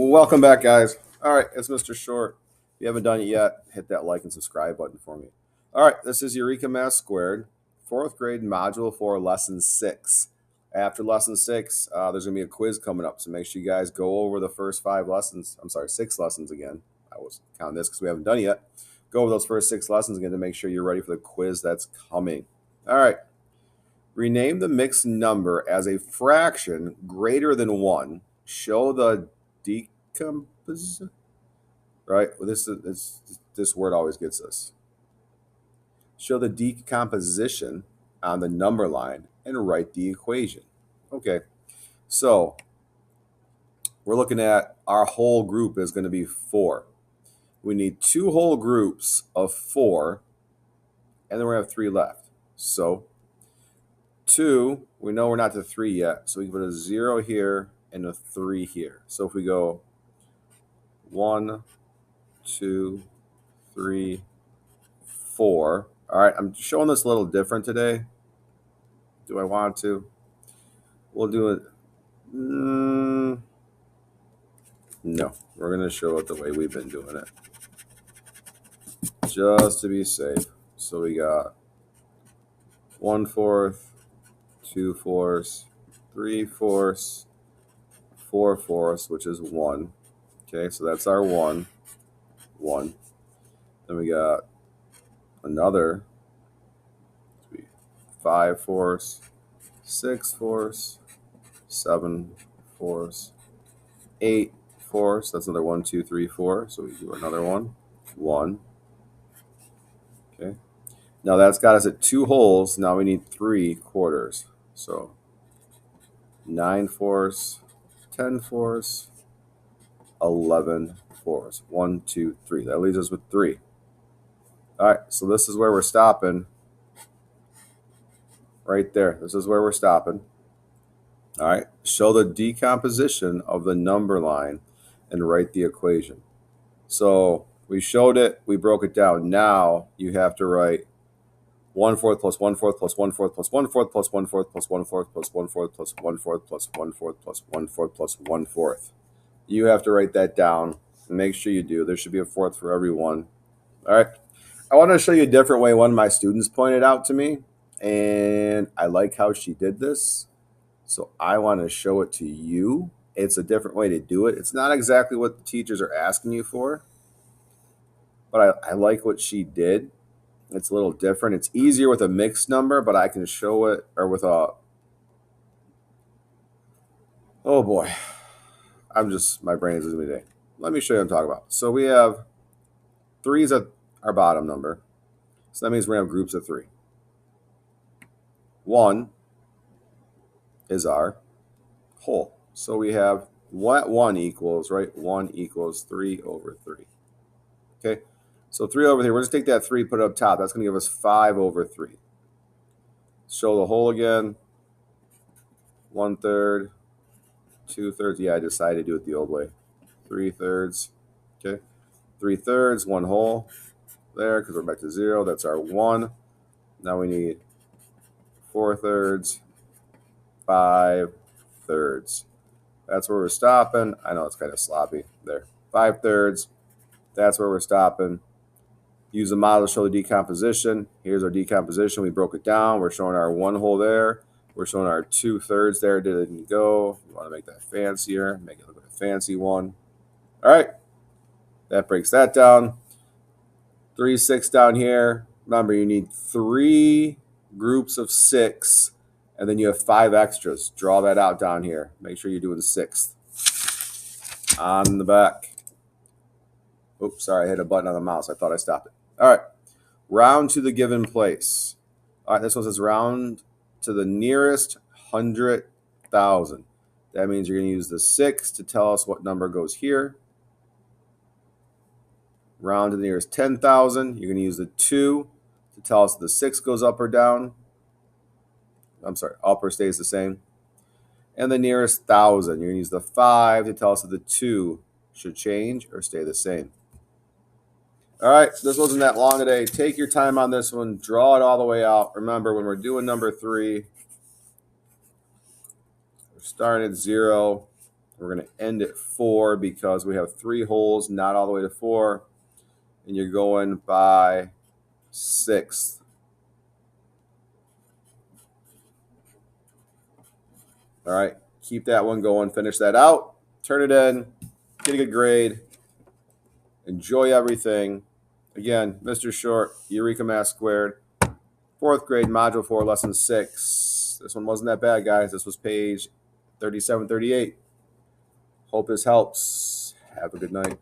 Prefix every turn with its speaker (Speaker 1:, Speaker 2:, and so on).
Speaker 1: Welcome back, guys. All right, it's Mr. Short. If you haven't done it yet, hit that like and subscribe button for me. All right, this is Eureka Math Squared, fourth grade, module 4, lesson 6. After lesson 6, there's going to be a quiz coming up, so make sure you guys go over the first 6 lessons again. I was counting this because we haven't done it yet. Go over those first 6 lessons again to make sure you're ready for the quiz that's coming. All right. Rename the mixed number as a fraction greater than 1. Show the decomposition. Right? Well, this word always gets us. Show the decomposition on the number line and write the equation. Okay. So we're looking at our whole group is going to be 4. We need 2 whole groups of 4, and then we have 3 left. So 2, we know we're not to 3 yet, so we can put a 0 here and a 3 here. So if we go 1, 2, 3, 4. All right, I'm showing this a little different today. Do I want to? We'll do it. No, we're going to show it the way we've been doing it, just to be safe. So we got 1/4, 2/4, 3/4, 4/4, which is 1. Okay, so that's our 1. Then we got another 5/4, 6/4, 7/4, 8/4. That's another 1, 2, 3, 4. So we do another 1. Okay. Now that's got us at 2 wholes. Now we need 3 quarters. So 9/4, 10/4, 11/4. 1, 2, 3. That leaves us with 3. All right, so this is where we're stopping. Right there. This is where we're stopping. All right, show the decomposition of the number line and write the equation. So we showed it, we broke it down. Now you have to write 1/4 plus 1/4 plus 1/4 plus 1/4 plus 1/4 plus 1/4 plus 1/4 plus 1/4 plus 1/4 plus 1/4 plus 1/4. You have to write that down. Make sure you do. There should be a 4th for every one. All right. I want to show you a different way one of my students pointed out to me, and I like how she did this. So I want to show it to you. It's a different way to do it. It's not exactly what the teachers are asking you for, but I like what she did. It's a little different. It's easier with a mixed number, but I can show it, or with a, oh boy, my brain is losing me today. Let me show you what I'm talking about. So we have 3 is our bottom number. So that means we're going to have groups of 3. 1 is our whole. So we have what 1 equals, right? 1 equals 3/3. Okay, so 3/3. We're just take that 3, put it up top. That's going to give us 5/3. Show the whole again. 1/3, 2/3. Yeah, I decided to do it the old way. 3/3. Okay, 3/3, 1 whole there because we're back to 0. That's our 1. Now we need 4/3, 5/3. That's where we're stopping. I know it's kind of sloppy there. 5/3. That's where we're stopping. Use the model to show the decomposition. Here's our decomposition. We broke it down. We're showing our 1 whole there. We're showing our 2/3 there. Didn't go. You want to make that fancier. Make it look like a fancy one. All right. That breaks that down. 3, 6 down here. Remember, you need 3 groups of 6, and then you have 5 extras. Draw that out down here. Make sure you're doing 6th. On the back. Oops, sorry, I hit a button on the mouse. I thought I stopped it. All right. Round to the given place. All right, this one says round to the nearest 100,000. That means you're going to use the 6 to tell us what number goes here. Round to the nearest 10,000. You're going to use the 2 to tell us if the 6 goes up or down. I'm sorry, up or stays the same. And the nearest 1,000. You're going to use the 5 to tell us if the 2 should change or stay the same. All right, this wasn't that long today. Take your time on this one. Draw it all the way out. Remember, when we're doing number 3, we're starting at 0. We're going to end at 4 because we have 3 holes, not all the way to 4. And you're going by 6th. All right, keep that one going. Finish that out. Turn it in. Get a good grade. Enjoy everything. Again, Mr. Short, Eureka Math Squared, 4th grade, Module 4, Lesson 6. This one wasn't that bad, guys. This was page 3738. Hope this helps. Have a good night.